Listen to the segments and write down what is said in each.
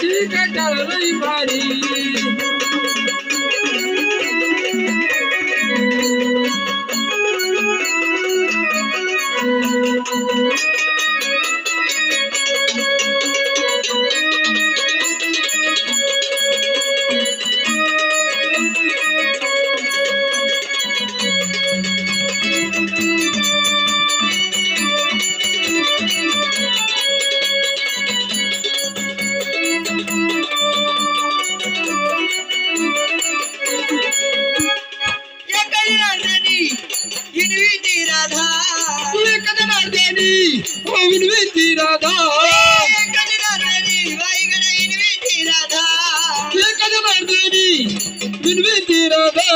माझी गजळ लई भारी विनविती राधा विनविती राधा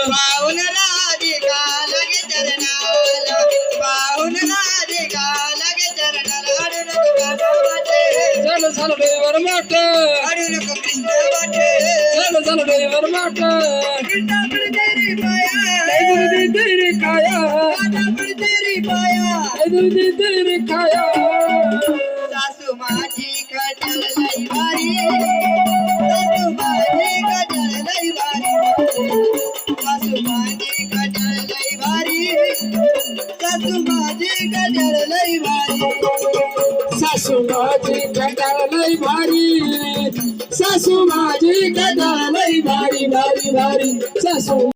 पाहुन राधिका लगे चरणाला पाहुन राधिका लगे चरणाला अडू नको काना वाटे चल चल देवर माट अडू नको कृष्ण वाटे चल चल देवर माट कृष्ण तेरी माया तेरी काया कृष्ण तेरी माया तेरी काया सासू माझी गजळ लई भारी सासू माझी गजळ लई भारी सासू माझी गजळ लई भारी सासू माझी गजळ लई भारी सासू माझी गजळ लई भारी सासू माझी गजळ लई भारी भारी भारी सासू